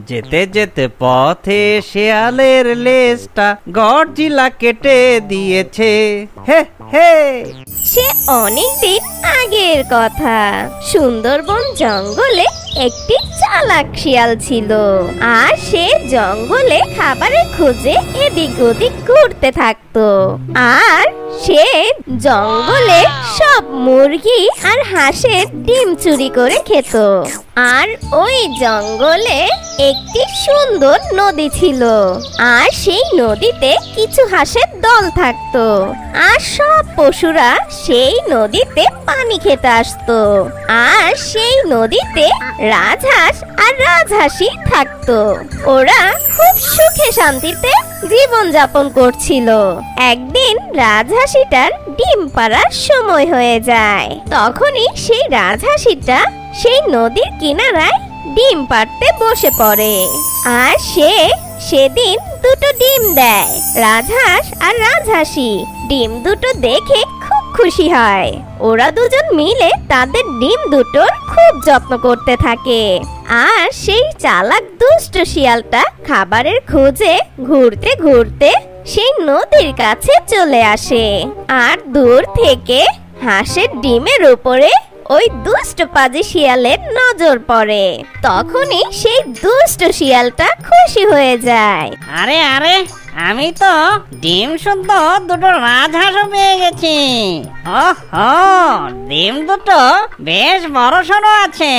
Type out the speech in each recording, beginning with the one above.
যেতে যেতে পথে শেয়ালের লেজটা গর্জিলা কেটে দিয়েছে। হে হে। সে অনেকদিন আগের কথা। সুন্দরবন জঙ্গলে একটি চালাক শিয়াল ছিল, আর সে জঙ্গলে খাবারের খোঁজে এদিক ওদিক ঘুরতে থাকতো। আর সে জঙ্গলে সব মুরগি আর হাঁসের ডিম চুরি করে খেত। আর ওই জঙ্গলে একটি সুন্দর নদী ছিল, আর সেই নদীতে কিছু হাঁসের দল থাকতো। আর সব পশুরা সেই নদীতে পানি খেতে আসতো। আর সেই নদীতে রাজহাঁস আর রাজহাঁসি থাকতো। ওরা খুব সুখে শান্তিতে জীবন যাপন করছিল। একদিন রাজহাঁসিটার ডিম পাড়ার সময় হয়ে যায়। তখনই সেই রাজহাঁসিটা সেই নদীর কিনারায় ডিম পাড়তে বসে পড়ে। আর সেদিন দুটো ডিম দেয়। রাজহাঁস আর রাজহাঁসি ডিম দুটো দেখে খুব খুশি হয়। ওরা দুজন মিলে তাদের ডিম দুটোর খুব যত্ন করতে থাকে। আর সেই চালাক দুষ্ট শিয়ালটা খাবারের খোঁজে ঘুরতে ঘুরতে সেই নদীর কাছে চলে আসে। আর দূর থেকে হাঁসের ডিমের উপরে ওই দুষ্ট পাজি শিয়ালের নজর পড়ে। তখনই সেই দুষ্ট শিয়ালটা খুশি হয়ে যায়। আরে আরে, আমি তো ডিম শুদ্ধ দুটো রাজহাঁসও পেয়ে গেছি। ওহো, ডিম দুটো বেশ বড় সড়ো আছে।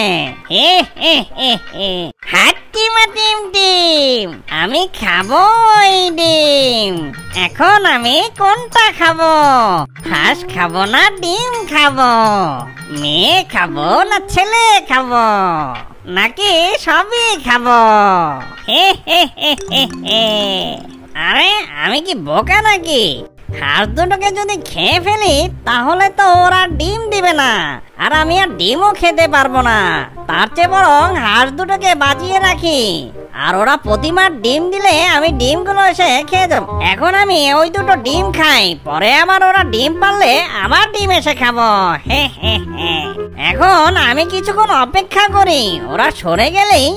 হে হে হে হে, হাট্টিমা ডিম ডিম, আমি খাবো এই ডিম। এখন আমি কোনটা খাবো? হাঁস খাবো না ডিম খাবো? মেয়ে খাবো না ছেলে খাবো? নাকি সবই খাবো? হে হে হে হে হে। আরে আমি কি বোকা নাকি? হাঁস দুটোকে যদি খেয়ে ফেলি তাহলে তো ওরা ডিম দিবে না, আর আমি আর ডিমও খেতে পারবো না। তার চেয়ে বরং হাঁস দুটোকে বাঁচিয়ে রাখি, আর ওরা প্রতিবার ডিম দিলে আমি ডিমগুলো এসে খেয়ে যাব। এখন আমি ওই দুটো ডিম খাই, পরে আবার ওরা ডিম পারলে আবার ডিম এসে খাবো। হে হে হে। এখন আমি কিছুক্ষণ অপেক্ষা করি, ওরা সরে গেলেই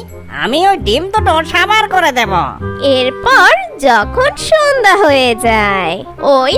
আমি ওই ডিম দুটো সাবার করে দেব। এরপর যখন সন্ধ্যা হয়ে যায়, ওই